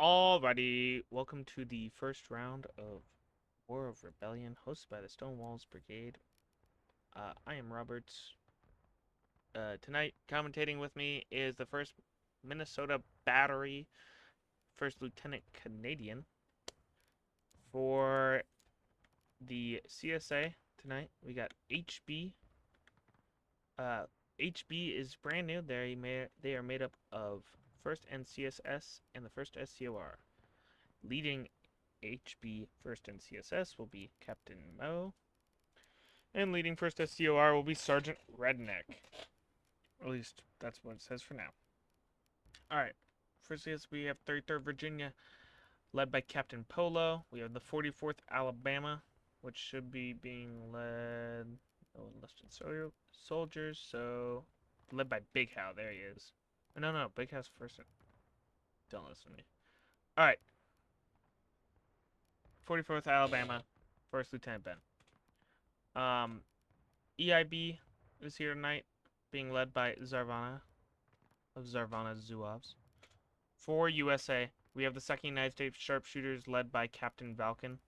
Alrighty, welcome to the first round of War of Rebellion, hosted by the Stonewalls Brigade. I am Roberts. Tonight, commentating with me is the 1st Minnesota Battery, 1st Lieutenant Canadian. For the CSA tonight, we got HB. HB is brand new. They are made up of 1st NCSS and the 1st SCOR. Leading HB 1st NCSS will be Captain Mo. And leading 1st SCOR will be Sergeant Redneck. At least, that's what it says for now. Alright. First, we have 33rd Virginia, led by Captain Polo. We have the 44th Alabama, which should be being led... No enlisted soldiers, so... Led by Big How. There he is. No, Big How's first. Don't listen to me. Alright. 44th Alabama, 1st Lieutenant Ben. EIB is here tonight, being led by Zarvana of Zarvana Zuovs. For USA, we have the 2nd United States Sharpshooters led by Captain Valken.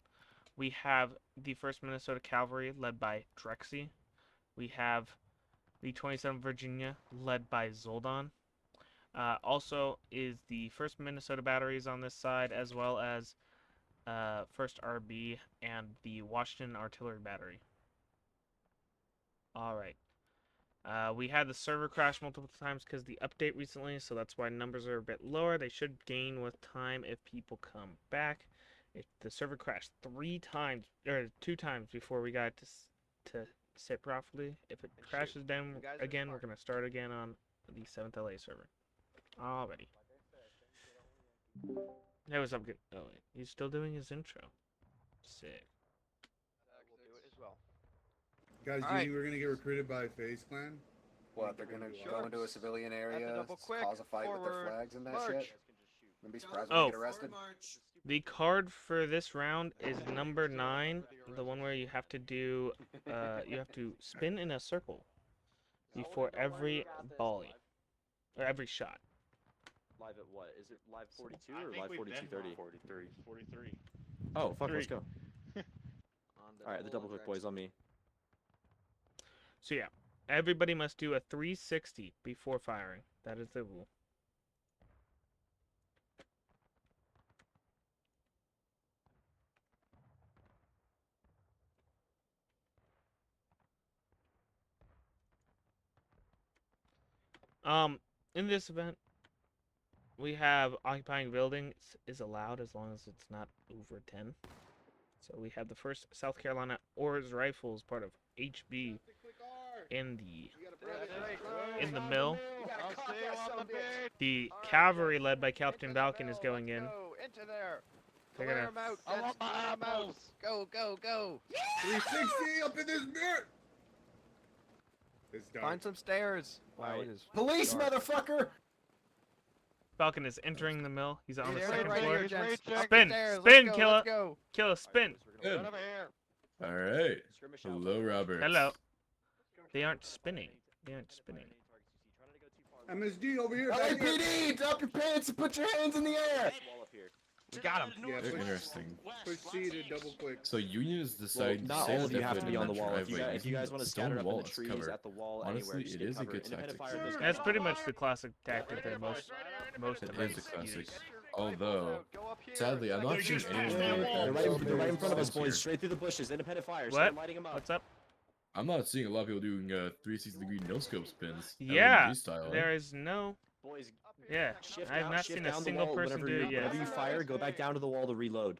We have the 1st Minnesota Cavalry led by Drexy. We have the 27th Virginia led by Zoldan. Also is the 1st Minnesota Batteries on this side, as well as 1st RB and the Washington Artillery Battery. Alright. We had the server crash multiple times because of the update recently, so that's why numbers are a bit lower. They should gain with time if people come back. The server crashed 2 times before we got to sit properly. If it crashes down again, we're going to start again on the 7th LA server. Alrighty. Hey, what's up? Oh, wait. He's still doing his intro. Sick. We'll do it as well. Guys, do you think we're gonna get recruited by FaZe Clan? What, they're gonna go into a civilian area, cause a fight with their flags and that shit? Wouldn't be surprised when they get arrested. The card for this round is number 9, the one where you have to do, you have to spin in a circle before every volley, or every shot. Live at what? Is it live 42 or live 42:30? 43. Oh, fuck, let's go. Alright, the double click boys on me. So yeah, everybody must do a 360 before firing. That is the rule. In this event, we have occupying buildings is allowed as long as it's not over 10. So we have the 1st South Carolina Oars Rifles, part of HB, in the mill. The cavalry led by Captain Balkan is going in. Into there. They're gonna... I want my apples. Go. 360 up in this mirror! It's dark. Find some stairs. Wow, it is. Police, dark. motherfucker! Falcon is entering the mill. He's on the He's 2nd right floor. here, gents. Spin, Stairs. spin, Let's killer. go. Killer, spin. Good. Run over here. All right. Hello, Robert. Hello. They aren't spinning. MSD over here. LAPD, drop your pants and put your hands in the air! We got him. Yeah, They're interesting. push C to double click. So unions decide Not to all of you have to be on the in wall. driveway. If you guys want to scatter up in the trees, cover. at the wall, Honestly, anywhere, just it get is a cover. good Independent tactic. fire does That's cover. pretty much the classic tactic that most It of is a us classic. use. Although, Go up here. sadly, I'm not seeing anyone do They're right in front of us, boys. here. Straight through the bushes. Independent fire. What? Start lighting them up. What's up? I'm not seeing a lot of people doing 360-degree no-scope spins. Yeah, LMG style, there is no... Boys, Yeah, shift I have down, not shift seen a down the single wall person whenever do you, it yet. Whenever you fire, go back down to the wall to reload.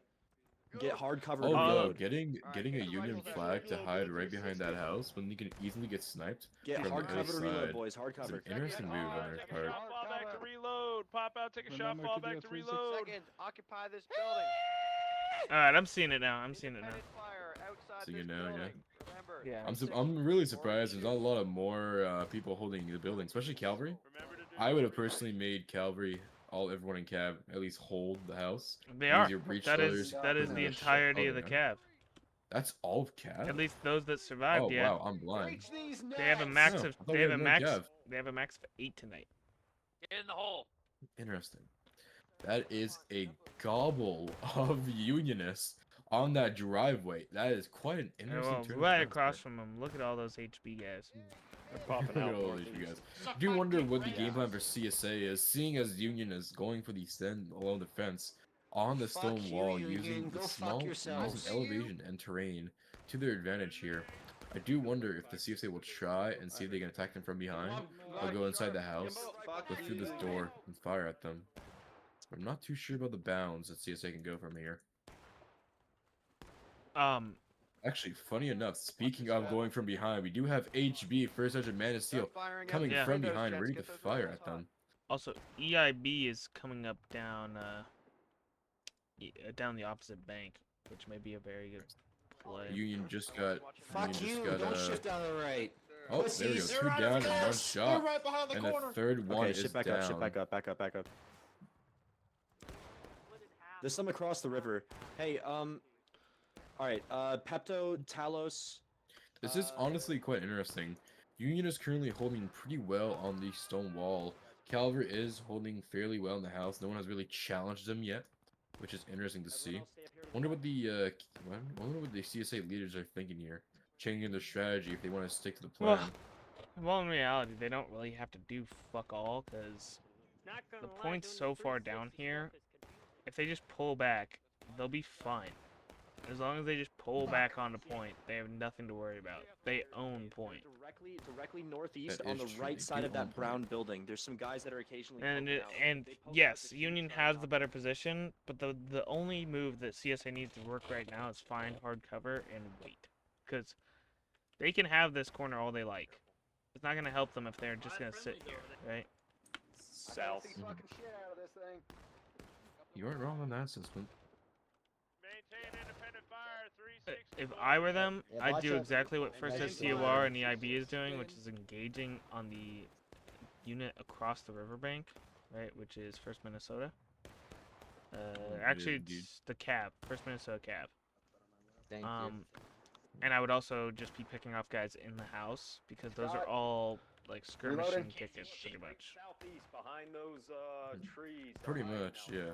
Get hard cover. Oh, to no, reload. getting a Union flag to hide right behind that house when you can easily get sniped Get from hard the cover to other reload, side. boys. Hard It's cover. an interesting move on their part. Fall back to reload. Pop out, take a shot, fall back to reload. Second, occupy this building. Alright, I'm seeing it now. Independent fire outside Seeing this it now, yeah. building. Remember, Yeah. I'm really surprised there's not a lot of more people holding the building, especially cavalry. I would have personally made cavalry, everyone in cav, at least hold the house. They are. Easier breach That is loaders. the entirety of the yeah. cav. That's all of cav. At least those that survived, Oh yeah. wow, I'm blind. They have a max No, of I thought we had no cav. they have a max of 8 tonight. Get in the hole. Interesting. That is a gobble of Unionists on that driveway. That is quite an Yeah, interesting well, turn. right across from him, look at all those HB guys. They're popping out northeast. You guys. I do wonder what the game plan for CSA is, seeing as Union is going for the stand along the fence on the stone wall, using the small using elevation and terrain to their advantage here. I do wonder if the CSA will try and see if they can attack them from behind, or go inside the house, go through this door, and fire at them. I'm not too sure about the bounds that CSA can go from here. Actually, funny enough, speaking of going from behind, we do have HB, First Sergeant Man of Steel, coming from behind, ready to fire at them. Also, EIB is coming up down down the opposite bank, which may be a very good play. Union just got. Fuck you! Don't shift down the right. Oh, there we go. 2 down and 1 shot, and the third one is shit back down. up, shit back up, back up, back up. There's some across the river. Hey, alright, Pepto, Talos. This is honestly quite interesting. Union is currently holding pretty well on the stone wall. Cavalry is holding fairly well in the house. No one has really challenged them yet, which is interesting to see. Wonder what the CSA leaders are thinking here, changing their strategy if they want to stick to the plan. Well, in reality, they don't really have to do fuck all, because the point's so far down here. If they just pull back, they'll be fine. As long as they just pull back on the point, they have nothing to worry about. They own point. Directly northeast on the right side of that brown building. There's some guys that are occasionally. And yes, Union has the better position, but the only move that CSA needs to work right now is find hard cover and wait, because they can have this corner all they like. It's not gonna help them if they're just gonna sit here, right? South. You aren't wrong on that assessment. Maintain independent fire, 360. If I were them, I'd do exactly what First SCOR and EIB is doing, which is engaging on the unit across the riverbank, right, which is First Minnesota. Actually, it's the cab, First Minnesota cab. Thank you. And I would also just be picking off guys in the house, because those are all like skirmishing tickets, pretty much. Southeast, behind those trees. Pretty much, yeah.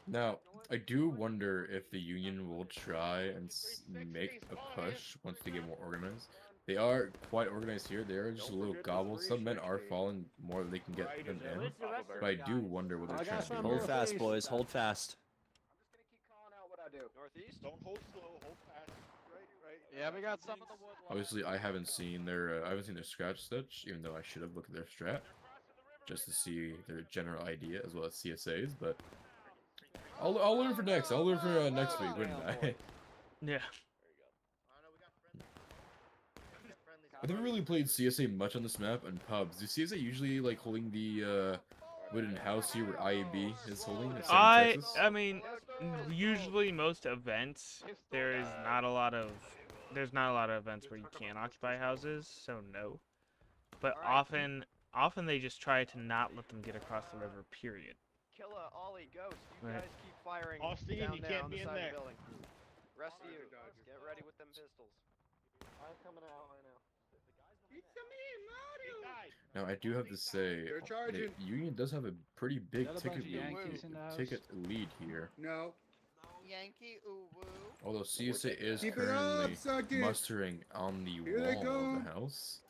Now, I do wonder if the Union will try and make a push once they get more organized. They are quite organized here. They are just a little gobble. Some men are falling more than they can get them in. But I do wonder what they're trying to do. Hold fast, boys. Hold fast. Northeast? Don't hold slow, hold fast. Right. Yeah, we got some in the wood. Obviously, I haven't seen their scratch stitch, even though I should have looked at their strat just to see their general idea as well as CSA's. But I'll learn for next. I'll learn for next week, wouldn't I? Yeah. I've never really played CSA much on this map and pubs. Do CSA usually like holding the wooden house here where IAB is holding in Southern Texas? I mean, usually most events there's not a lot of events where you can't occupy houses, so no. But often they just try to not let them get across the river. Period. Killa, Ollie, Ghost, you Right. guys keep firing Austin, down you there can't on the be in side there. of the building. Rest of you, get ready with them pistols. I'm coming out right now. Now I do have to say, They're charging. the Union does have a pretty big Got a ticket bunch of Yankees in the house. lead here. No. Yankee, ooh woo. Although CSA is Keep it up, currently suck it. mustering on the Here they wall come. of the house.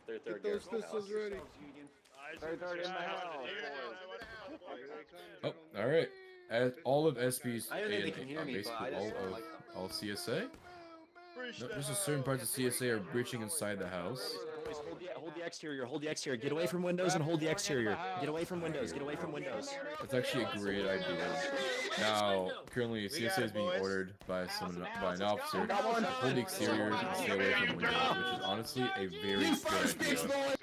They're Get those pistols ready. They're in the house. Oh, all right. As all of SP's I don't think they can hear me, but basically I just all of like all CSA. No, just a certain parts of CSA are breaching inside the house. Boys, hold the exterior. Hold the exterior. Get away from windows and hold the exterior. Get away from windows. Get away from windows. That's actually a great idea. Now, currently, CSA is being ordered by an officer to hold the exterior and stay away from windows, which is honestly a very good idea.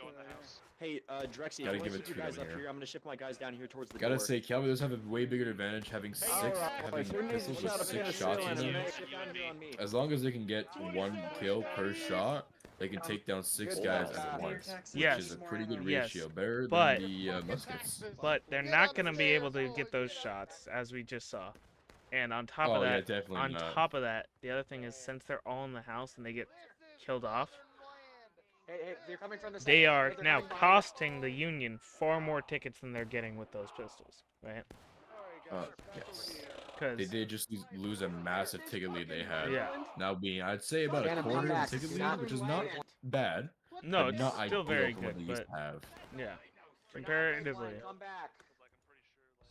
Hey, Drexy, Gotta if give you it keep to your guys them up here. here, I'm gonna shift my guys down here towards the Gotta door. say, Calvary does have a way bigger advantage having pistols with 6 shots in them. As long as they can get 1 kill per shot, they can take down 6 guys at once, which Yes. is a pretty good Yes. ratio, better But- than the muskets. But they're not gonna be able to get those shots, as we just saw. And on top Oh of yeah, that, definitely on not. top of that, the other thing is, since they're all in the house and they get killed off, Hey, they're coming from the they center. are They're now coming behind us. costing the Union far more tickets than they're getting with those pistols, right? Yes. Because They did just lose a massive ticket lead they had. yeah, Now being, I'd say about a Phantom, come quarter of back. the ticket Do lead, not which is not bad, no, but it's not still ideal very for what good, they used but to have. yeah, comparatively. Come back.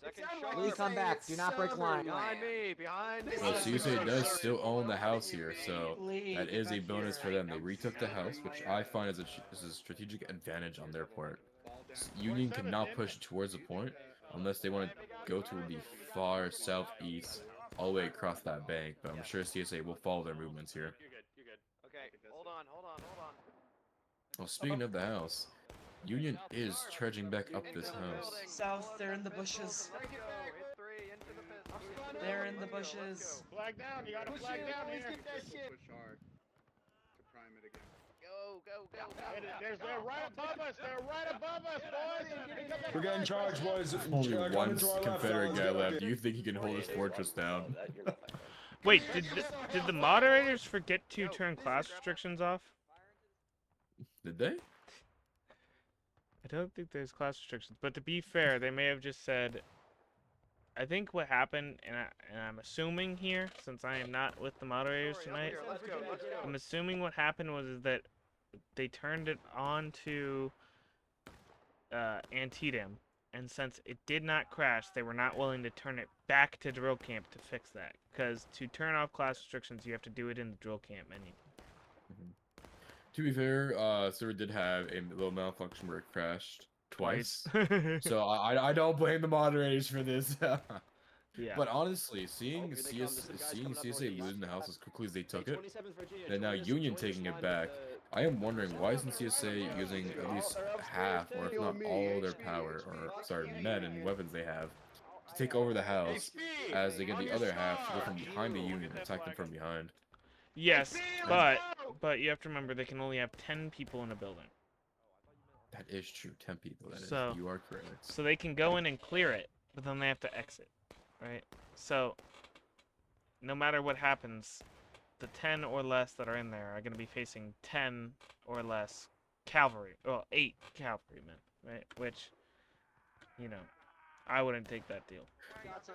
Second Lee, shot. come back. Do not break line. Behind me. Behind me. Well, CSA does still own the house here, so that is a bonus for them. They retook the house, which I find is a strategic advantage on their part. Union cannot push towards the point unless they want to go to the far southeast, all the way across that bank. But I'm sure CSA will follow their movements here. You're good. Okay, hold on. Well, speaking of the house, Union is charging back up this house. South, they're in the bushes. Hit three into the pistol. They're in the bushes. Flag down. You got a flag down here. Push hard to prime it again. They're right above us. They're right above us, boys. We're getting charged, boys. Only one Confederate guy left. Do you think he can hold his fortress down? Wait, did the moderators forget to turn class restrictions off? Did they? I don't think there's class restrictions, but to be fair, they may have just said. I think what happened, and I'm assuming here, since I am not with the moderators tonight, Let's go. I'm assuming what happened was that they turned it on to Antietam, and since it did not crash, they were not willing to turn it back to drill camp to fix that. Because to turn off class restrictions, you have to do it in the drill camp menu. To be fair, server did have a little malfunction where it crashed twice. So I don't blame the moderators for this. Yeah. But honestly, seeing CSA losing the house as quickly as they took it, and now Union taking it back, I am wondering why isn't CSA using at least half, or if not all their power, or sorry, men and weapons they have, to take over the house, as they get the other half to go from behind the Union and attack them from behind. Yes, but you have to remember they can only have 10 people in a building. That is true, 10 people. That So- is, you are correct. So they can go in and clear it, but then they have to exit, right? So no matter what happens, the 10 or less that are in there are going to be facing 10 or less cavalry, well, 8 cavalrymen, right? Which, you know, I wouldn't take that deal.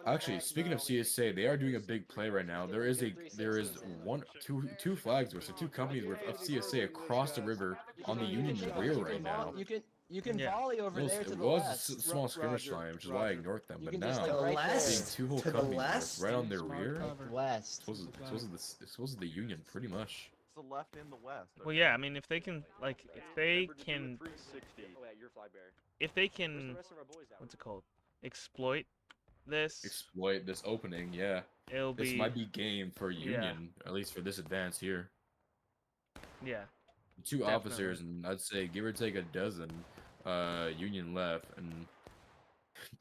Actually, speaking of CSA, they are doing a big play right now. There is two flags worth, so 2 companies worth of CSA across the river on the Union rear right now. You can Yeah. volley over there to It the was west. a small skirmish line, which is why I ignored them. You But can just, now, like, right there. seeing 2 whole To the companies west? right on their rear, West. it's supposed to the Union, pretty much. It's the left and the west. Well, yeah, I mean, if they can, like, if they can, what's it called? Exploit this, Exploit this opening, yeah. it'll This be, might be game for Union, at least for this advance here. yeah. 2 Definitely. officers, and I'd say give or take a dozen Union left, and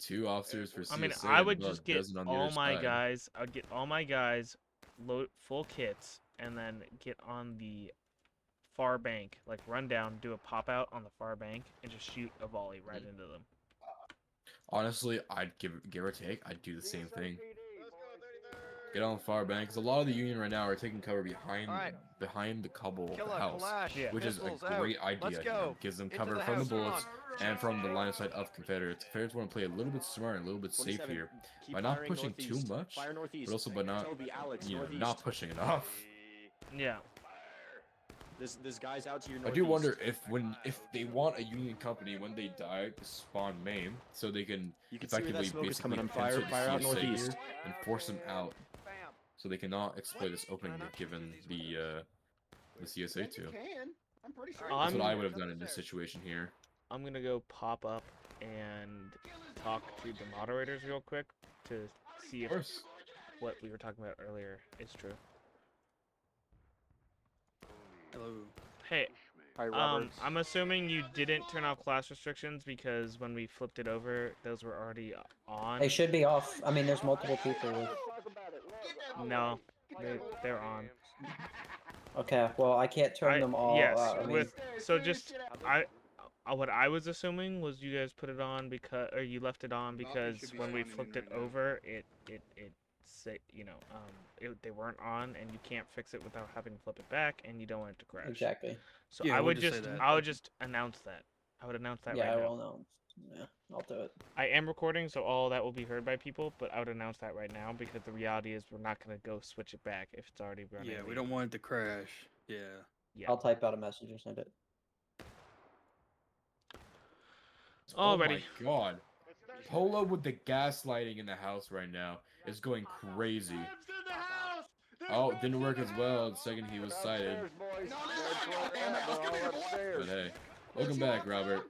2 officers for CSA. I mean, I would and about just a get dozen on the all other my side. guys. I'd get all my guys, load full kits, and then get on the far bank, like run down, do a pop out on the far bank, and just shoot a volley right into them. Honestly, I'd give or take, I'd do the same thing. Get on the far bank, because a lot of the Union right now are taking cover behind the cobble of the house, Yeah. which is a Pistols out. great idea. Let's go. Gives them Into cover the from the house. bullets and from the line of sight of Confederates. Confederates want to play a little bit smart and a little bit safe here by not pushing too much, but also by not, not pushing enough. Yeah. This guy's out to your I northeast. do wonder if they want a Union company when they die to spawn maim, so they can You can see where that effectively smoke is basically coming on. pencil the Fire out CSA northeast. here and force them out, Bam. so they cannot exploit this opening they've given the CSA to. I'm pretty sure. That's what I'm- I would have done in this situation here. I'm gonna go pop up and talk to the moderators real quick to see Of if course. what we were talking about earlier is true. Hello. Hey, Hi, Robert. I'm assuming you didn't turn off class restrictions because when we flipped it over, those were already on. They should be off. I mean, there's multiple people with. No, they're on. Okay, well, I can't turn them all. Yes, I mean, with so just what I was assuming was you guys put it on because, or you left it on because when we flipped it over, it say, they weren't on, and you can't fix it without having to flip it back, and you don't want it to crash. Exactly. So Yeah, I we'll would just say that. I would just announce that. I would announce that Yeah, right I now. will know. Yeah, I'll do it. I am recording, so all that will be heard by people, but I would announce that right now because the reality is we're not gonna go switch it back if it's already running. Yeah, we don't want it to crash. Yeah. Yeah. I'll type out a message and send it. Alrighty. Oh my god. Polo with the gaslighting in the house right now is going crazy. Oh, it didn't work as well the second he was sighted. But hey, welcome back, Robert.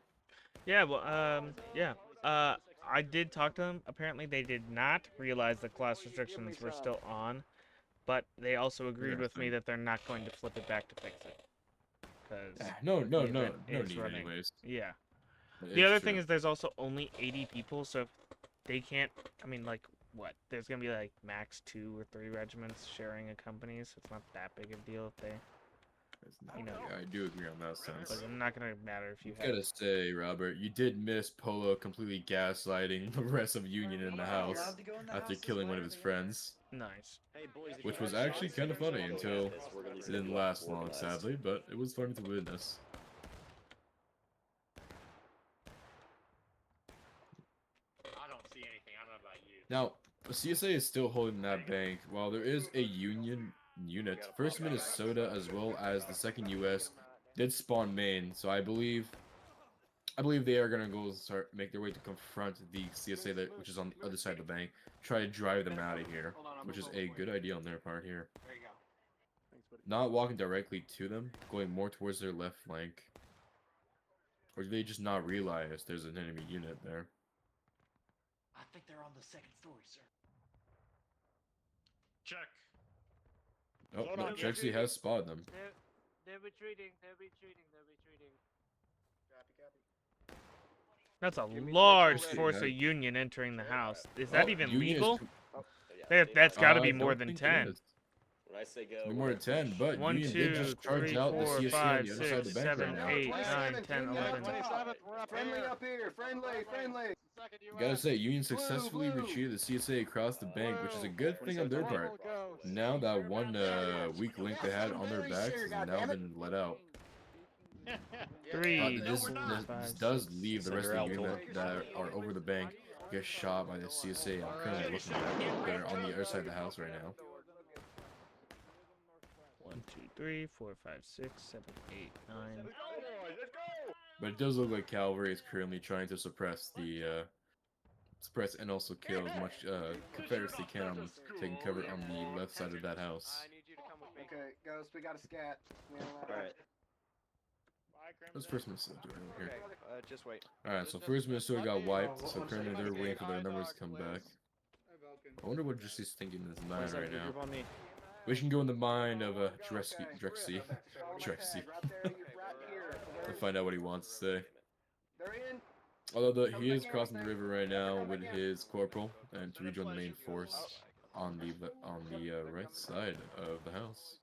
Yeah, well, yeah. I did talk to them. Apparently, they did not realize the class restrictions were still on, but they also agreed with me that they're not going to flip it back to fix it. Because no need running. anyways. Yeah. That The other true. thing is there's also only 80 people, so if they can't, I mean, like, what? There's going to be, like, max 2 or 3 regiments sharing a company, so it's not that big of a deal if they, Yeah, I do agree on that sense. But it's not going to matter if you I gotta say, Robert, you did miss Polo completely gaslighting the rest of Union in the house after killing one of his friends. Nice. Which was actually kind of funny until it didn't last long, sadly, but it was funny to witness. I don't see anything. I don't know about you. Now, CSA is still holding that bank, while there is a Union unit. First Minnesota as well as the 2nd US did spawn main, so I believe they are gonna go make their way to confront the CSA which is on the other side of the bank, try to drive them out of here, which is a good idea on their part here. Not walking directly to them, going more towards their left flank. Or do they just not realize there's an enemy unit there? I think they're on the 2nd story, sir. Check. Oh, no, Chexy has spotted them. They're retreating. They're retreating. They're retreating. That's a large force of Union entering the house. Is that even Union legal? That's got to be more than think 10. When I say go, More than 10, but 1, Union 2, did just charge 3, out the 4, CSA 5, on the other side of 6, the bank 7, right now. 8, 9, 10, 11. Friendly up here, friendly. Gotta say, Union successfully retreated the CSA across the bank, which is a good thing on their part. Now that one weak link they had on their backs has now been let out. 3, This 4, 5, does 6, leave the rest of the unit that are over the bank get shot by the CSA. I'm currently looking at them. They're on the other side of the house right now. 1, 2, 3, 4, 5, 6, 7, 8, 9. But it does look like cavalry is currently trying to suppress and also kill as much Confederates they can on taking cover on the left side of that house. I need you to come with me. Okay, Ghost, we got a scat. Alright. What's First Minnesota doing over here? Just wait. Alright, so First Minnesota got wiped, so currently they're waiting for their numbers to come back. I wonder what Jesse's thinking in his mind right now. We can go in the mind of Drexy. To find out what he wants to say. Although he is crossing the river right now with his corporal and to rejoin the main force on the right side of the house.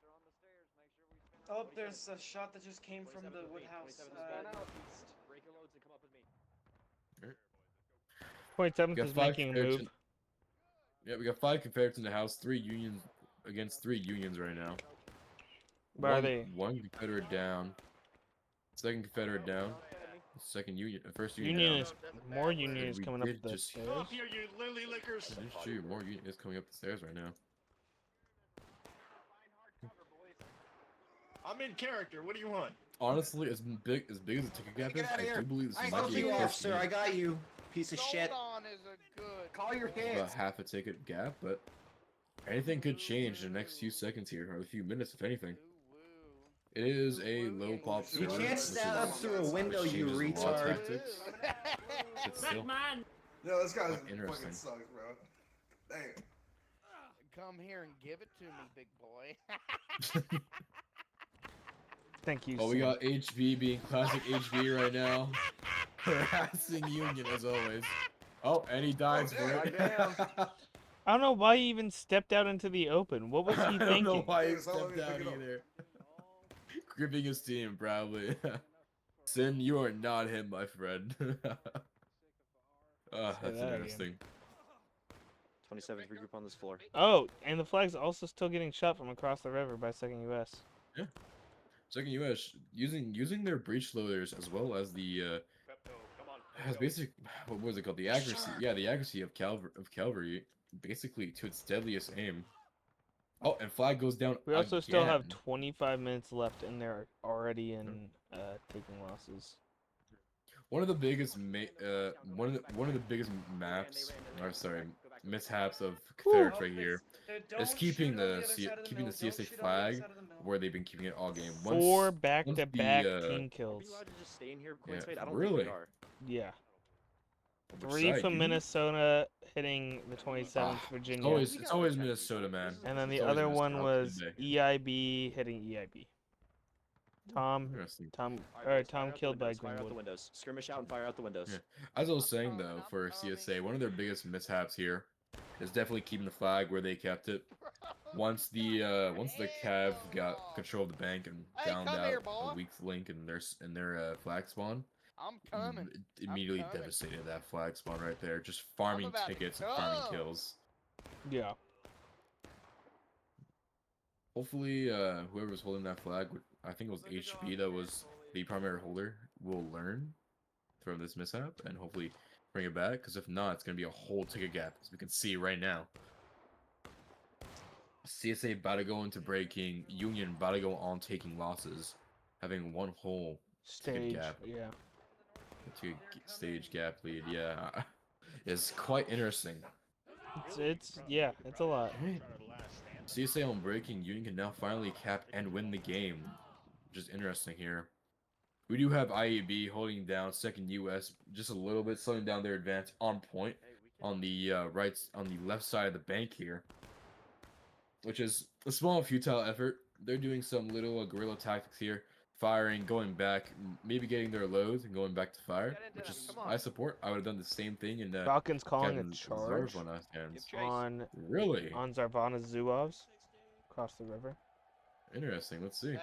Oh, there's a shot that just came from the wood house. Point 7 Got is 5 making a Confederates move. Yeah, we got 5 Confederates in the house, 3 Unions against 3 Unions right now. Where are they? One Confederate down. Second Confederate down. Second Union, first Union Union down. is more Union And is we coming up did the just- stairs. Up here, you lily lickers. That is true. More Union is coming up the stairs right now. I'm in character. What do you want? Honestly, as big as the ticket gap is, Get outta I here. do believe this I might fuck be you, a officer. close I got you, piece of shit. On is a good. Call your about hits. half a ticket gap, but anything could change in the next few seconds here, or a few minutes, if anything. It is a low pop. You sword, can't which stab is- up through a window, which you changes a lot of retard. tactics. But still, Yo, this guy Interesting. fucking sucks, bro. Damn. Come here and give it to me, big boy. Thank you. well, we Sam. got HB being classic HB right now, harassing Union as always. Oh, and he dies for it. I don't know why he even stepped out into the open. What was he I don't know thinking? why he Hey, so let stepped me out pick it up. either. Gripping his team proudly. Sin, you are not him, my friend. Say That's that interesting. 27th, regroup on this floor. Oh, and the flag's also still getting shot from across the river by 2nd U.S. Yeah. 2nd U.S. using their breech loaders as well as the has basic, what was it called? The accuracy. Yeah, the accuracy of cavalry basically to its deadliest aim. Oh, and flag goes down We also still have again. 25 minutes left, and they're already in taking losses. One of the biggest one of the biggest maps, or sorry, mishaps of Confederate right here is keeping the CSA flag where they've been keeping it all game. Four Once back-to-back the team kills. Are we allowed to just stay in here, yeah, Queensway? I don't really? think we are. Yeah. Which 3 side, from Union? Minnesota hitting the 27th Virginia. It's always Minnesota, man. And then the It's always other Minnesota. one was EIB hitting EIB. Tom killed by Fire out the Greenwood. windows. Skirmish out and fire out the windows. Yeah. As I was saying though, for CSA, one of their biggest mishaps here is definitely keeping the flag where they kept it. Once the Cav got control of the bank and found out a weak link in their flag spawn, it immediately devastated that flag spawn right there. Just farming tickets and farming kills. Yeah. Hopefully, whoever was holding that flag, I think it was HB that was the primary holder, will learn from this mishap and hopefully bring it back. Because if not, it's going to be a whole ticket gap, as we can see right now. CSA about to go into breaking, Union about to go on taking losses, having one whole ticket gap. Yeah. Ticket stage gap lead, yeah. It's quite interesting. It's a lot. CSA on breaking, Union can now finally cap and win the game. Which is interesting here. We do have IAB holding down 2nd US just a little bit, slowing down their advance on point on the left side of the bank here. Which is a small futile effort. They're doing some little guerrilla tactics here. Firing, going back, maybe getting their loads and going back to fire, which is I support. I would have done the same thing in Falcons calling a Captain charge Zarv on Zarvana Zuovs across the river. Interesting. Let's see.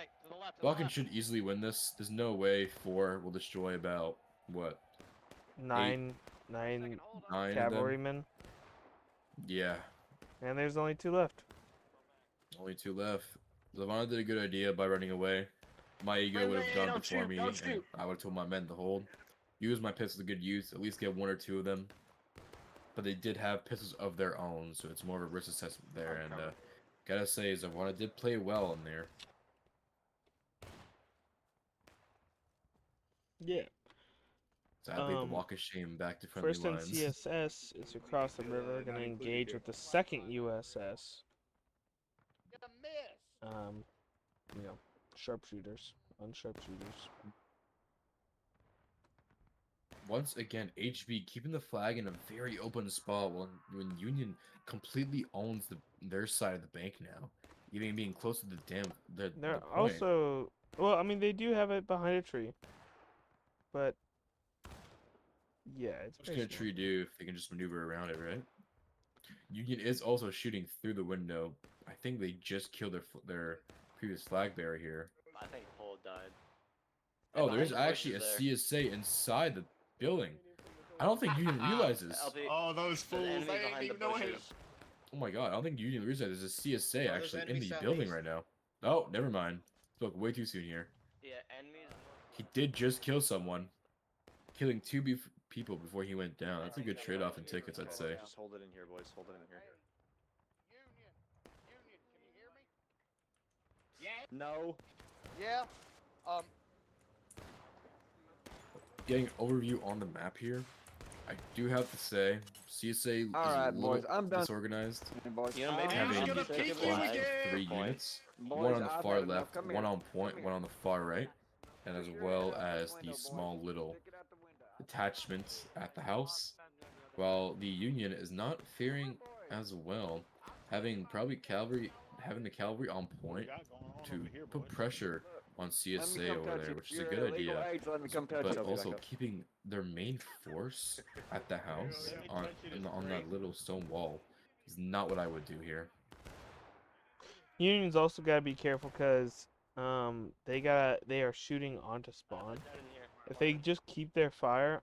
Falcons should easily win this. There's no way 4 will destroy about what? 9 cavalrymen. Yeah. And there's only 2 left. Only 2 left. Zavana did a good idea by running away. My ego would have gone before me, and I would have told my men to hold. Use my pistols to good use, at least get 1 or 2 of them. But they did have pistols of their own, so it's more of a risk assessment there. And gotta say, Zavana did play well in there. Yeah. Sadly, the walk of shame back to friendly First lines. NCSS is across the river, gonna engage with the 2nd USS. You know, sharpshooters on sharpshooters. Once again, HB keeping the flag in a very open spot when Union completely owns their side of the bank now, even being close to the They're point. also, well, I mean, they do have it behind a tree, but yeah, it's what can a tree do if they can just maneuver around it, right? Union is also shooting through the window. I think they just killed their previous flag bearer here. I think Pole died. Oh, there's actually a CSA inside the building. I don't think Union realizes. Oh, those fools! I didn't even know him. Oh my god, I don't think Union realizes there's a CSA actually in the building right now. Oh, never mind. Spoke way too soon here. Yeah, enemies. He did just kill someone, killing 2 people before he went down. That's a good trade-off in tickets, I'd say. Just hold it in here, boys. Hold it in here. No. Yeah. Getting overview on the map here, I do have to say, CSA is a little disorganized. You know, maybe Having we should take it live. 3 units, one on the far left, one on point, one on the far right, and as well as the small little attachments at the house, while the Union is not faring as well, having the cavalry on point to put pressure on CSA over there, which is a good idea, but also keeping their main force at the house on that little stone wall is not what I would do here. Union's also gotta be careful because they are shooting onto spawn. If they just keep their fire,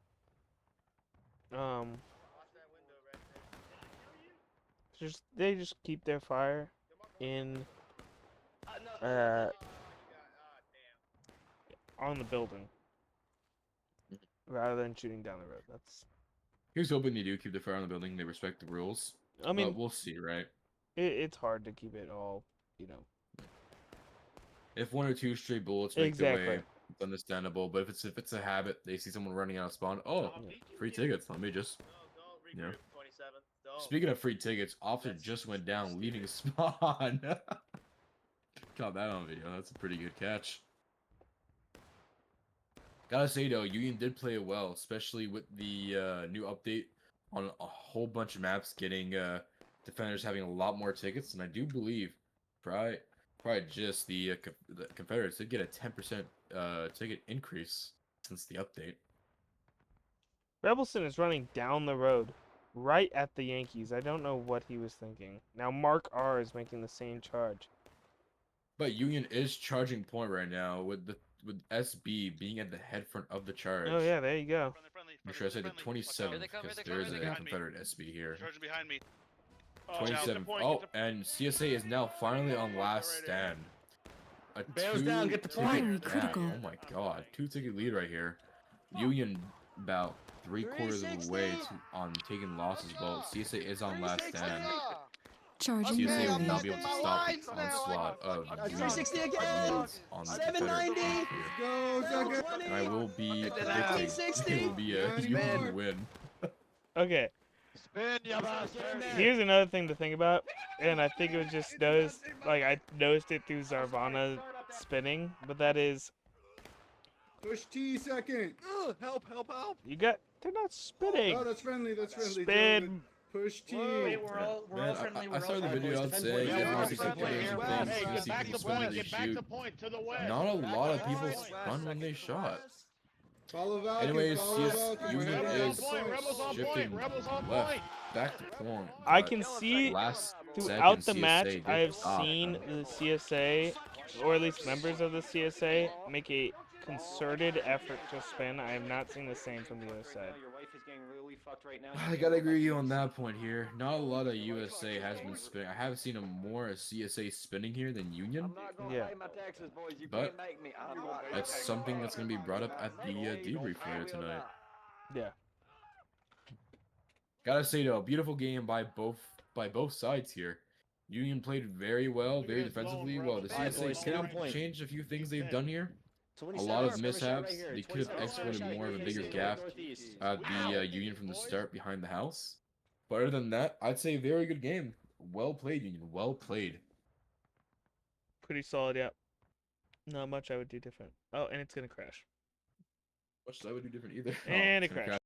They just keep their fire in on the building rather than shooting down the road. That's. Here's hoping they do keep the fire on the building. They respect the rules. I mean, but we'll see, right? It's hard to keep it all, If one or two stray bullets make Exactly. their way, it's understandable. But if it's a habit, they see someone running out of spawn. Oh, free tickets. Let me just, you know. Speaking of free tickets, officer just went down, leaving spawn. Caught that on video. That's a pretty good catch. Gotta say though, Union did play it well, especially with the new update on a whole bunch of maps getting defenders having a lot more tickets, and I do believe probably just the Confederates did get a 10% ticket increase since the update. Rebelson is running down the road, right at the Yankees. I don't know what he was thinking. Now Mark R is making the same charge. But Union is charging point right now with SB being at the head front of the charge. Oh yeah, there you go. Make sure I say the 27th because there is a Confederate SB here. Charging behind me. 27th. Oh, and CSA is now finally on last stand. A Bears down, get the point. Oh my god, 2-ticket lead right here. Union about 3/4 of the way on taking losses, but CSA is on last stand. Charging CSA will battery. not be able to stop the onslaught of 360 again. on the 790. Go, and I will be predicting it will be a Union win. Okay. Here's another thing to think about, and I think it was just noticed, like I noticed it through Zarvana spinning, but that is. Push T second. Help! They're not spinning. Oh, that's friendly. Spin. Push T. Wait, we're all friendly. I started the video out saying Yeah, everyone we're sees all players and friendly. things, you see people spin when they shoot. Not a lot of people spun when they shot. Follow Valk. Anyways, follow Valk, Union Rebels is on point. shifting left, back to point. I but can see last throughout second, the match, CSA I have did stop. seen the CSA, or at least members of the CSA, make a concerted effort to spin. I have not seen the same from the other side. Your wife is getting really fucked right now. I gotta agree with you on that point here. Not a lot of USA has been spinning. I have seen more CSA spinning here than Union. Yeah. But that's something that's gonna be brought up at the debrief later tonight. Yeah. Gotta say though, beautiful game by both sides here. Union played very well, very defensively, while the CSA could have changed a few things they've done here. A lot of mishaps. They could have exploited more of a bigger gap at the Union from the start behind the house. But other than that, I'd say very good game. Well played, Union. Well played. Pretty solid, yeah. Not much I would do different. Oh, and it's gonna crash. Much I would do different either. And It's it gonna crashed.